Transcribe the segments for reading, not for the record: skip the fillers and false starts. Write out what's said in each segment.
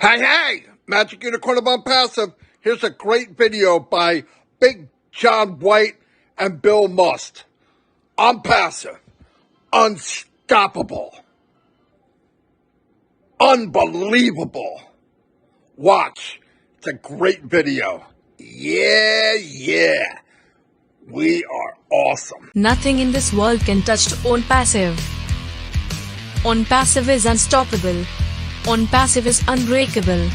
Hey, Magic Unicorn of Unpassive. Here's a great video by Big John White and Bill Must. Unpassive. Unstoppable. Unbelievable. Watch. It's a great video. Yeah. We are awesome. Nothing in this world can touch ONPASSIVE. ONPASSIVE is unstoppable. ONPASSIVE is unbreakable.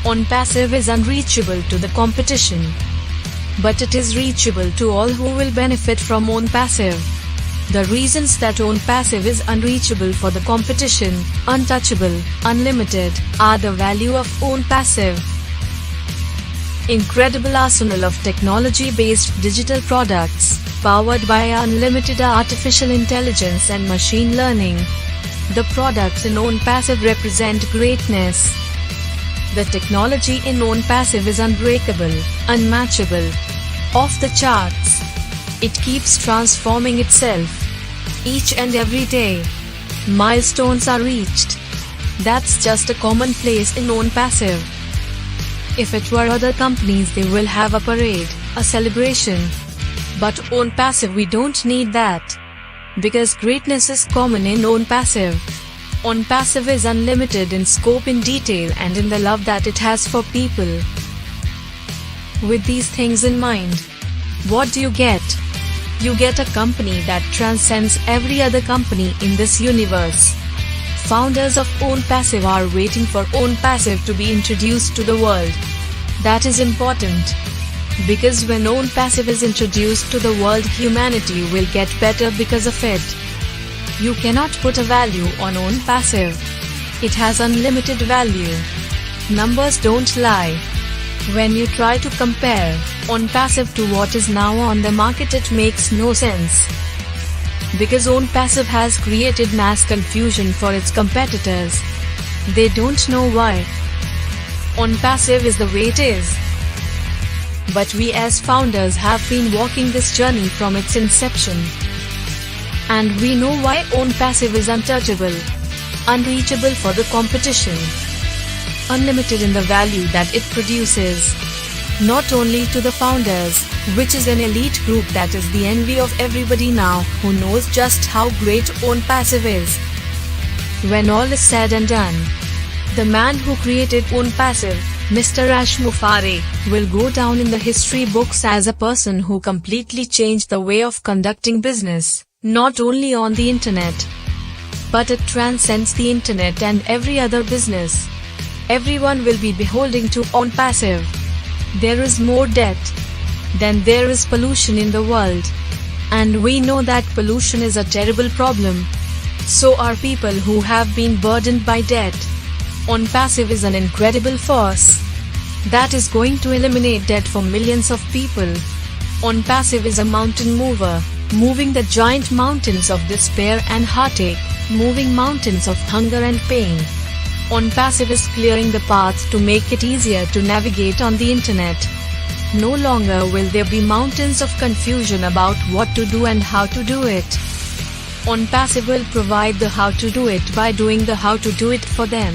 ONPASSIVE is unreachable to the competition. But it is reachable to all who will benefit from ONPASSIVE. The reasons that ONPASSIVE is unreachable for the competition, untouchable, unlimited, are the value of ONPASSIVE. Incredible arsenal of technology-based digital products, powered by unlimited artificial intelligence and machine learning. The products in ONPASSIVE represent greatness. The technology in ONPASSIVE is unbreakable, unmatchable, off the charts. It keeps transforming itself. Each and every day, milestones are reached. That's just a commonplace in ONPASSIVE. If it were other companies, they will have a parade, a celebration. But ONPASSIVE, we don't need that. Because greatness is common in ONPASSIVE. ONPASSIVE is unlimited in scope, in detail, and in the love that it has for people. With these things in mind, what do you get? You get a company that transcends every other company in this universe. Founders of ONPASSIVE are waiting for ONPASSIVE to be introduced to the world. That is important. Because when ONPASSIVE is introduced to the world, humanity will get better because of it. You cannot put a value on ONPASSIVE. It has unlimited value. Numbers don't lie. When you try to compare ONPASSIVE to what is now on the market, it makes no sense. Because ONPASSIVE has created mass confusion for its competitors. They don't know why. ONPASSIVE is the way it is. But we as founders have been walking this journey from its inception. And we know why ONPASSIVE is untouchable, unreachable for the competition, unlimited in the value that it produces. Not only to the founders, which is an elite group that is the envy of everybody now, who knows just how great ONPASSIVE is. When all is said and done, the man who created ONPASSIVE, Mr. Mufareh, will go down in the history books as a person who completely changed the way of conducting business, not only on the internet, but it transcends the internet and every other business. Everyone will be beholding to ONPASSIVE. There is more debt than there is pollution in the world. And we know that pollution is a terrible problem. So are people who have been burdened by debt. ONPASSIVE is an incredible force that is going to eliminate debt for millions of people. ONPASSIVE is a mountain mover, moving the giant mountains of despair and heartache, moving mountains of hunger and pain. ONPASSIVE is clearing the path to make it easier to navigate on the internet. No longer will there be mountains of confusion about what to do and how to do it. ONPASSIVE will provide the how to do it by doing the how to do it for them.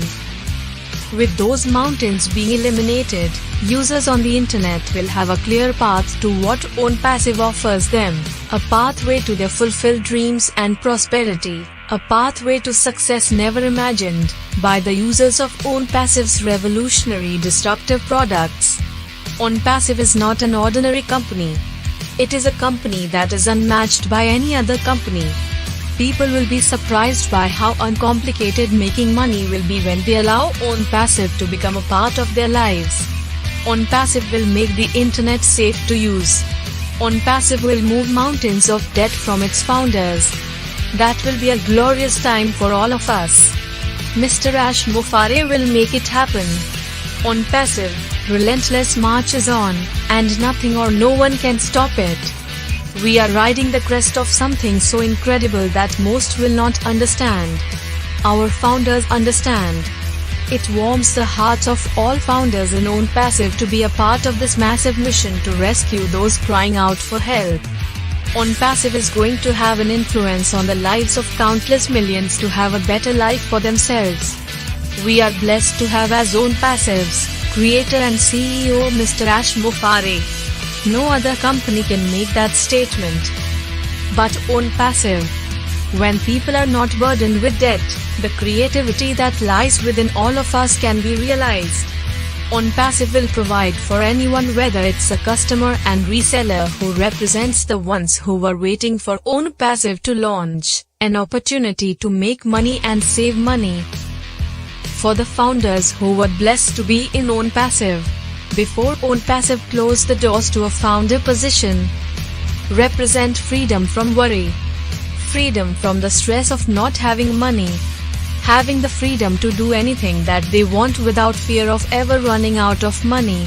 With those mountains being eliminated, users on the internet will have a clear path to what ONPASSIVE offers them, a pathway to their fulfilled dreams and prosperity, a pathway to success never imagined by the users of ONPASSIVE's revolutionary disruptive products. ONPASSIVE is not an ordinary company. It is a company that is unmatched by any other company. People will be surprised by how uncomplicated making money will be when they allow ONPASSIVE to become a part of their lives. ONPASSIVE will make the internet safe to use. ONPASSIVE will move mountains of debt from its founders. That will be a glorious time for all of us. Mr. Mufareh will make it happen. ONPASSIVE, relentless march is on, and nothing or no one can stop it. We are riding the crest of something so incredible that most will not understand. Our founders understand. It warms the hearts of all founders in ONPASSIVE to be a part of this massive mission to rescue those crying out for help. ONPASSIVE is going to have an influence on the lives of countless millions to have a better life for themselves. We are blessed to have as ONPASSIVE's creator and CEO Mr. Mufareh. No other company can make that statement. But ONPASSIVE. When people are not burdened with debt, the creativity that lies within all of us can be realized. ONPASSIVE will provide for anyone, whether it's a customer and reseller who represents the ones who were waiting for ONPASSIVE to launch, an opportunity to make money and save money. For the founders who were blessed to be in ONPASSIVE, before ONPASSIVE closed the doors to a founder position, represent freedom from worry, freedom from the stress of not having money, having the freedom to do anything that they want without fear of ever running out of money.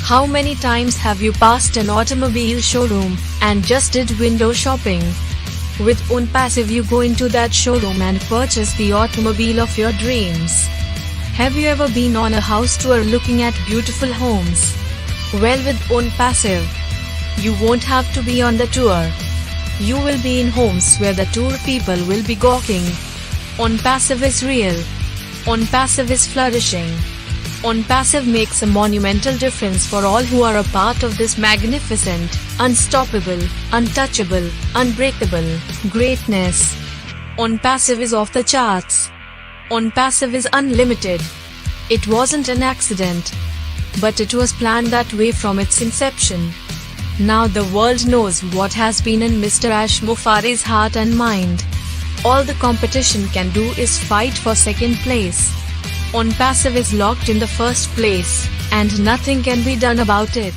How many times have you passed an automobile showroom and just did window shopping? With ONPASSIVE you go into that showroom and purchase the automobile of your dreams. Have you ever been on a house tour looking at beautiful homes? Well, with ONPASSIVE, you won't have to be on the tour. You will be in homes where the tour people will be gawking. ONPASSIVE is real. ONPASSIVE is flourishing. ONPASSIVE makes a monumental difference for all who are a part of this magnificent, unstoppable, untouchable, unbreakable greatness. ONPASSIVE is off the charts. ONPASSIVE is unlimited. It wasn't an accident, but it was planned that way from its inception. Now the world knows what has been in Mr. Mufareh's heart and mind. All the competition can do is fight for second place. ONPASSIVE is locked in the first place, and nothing can be done about it.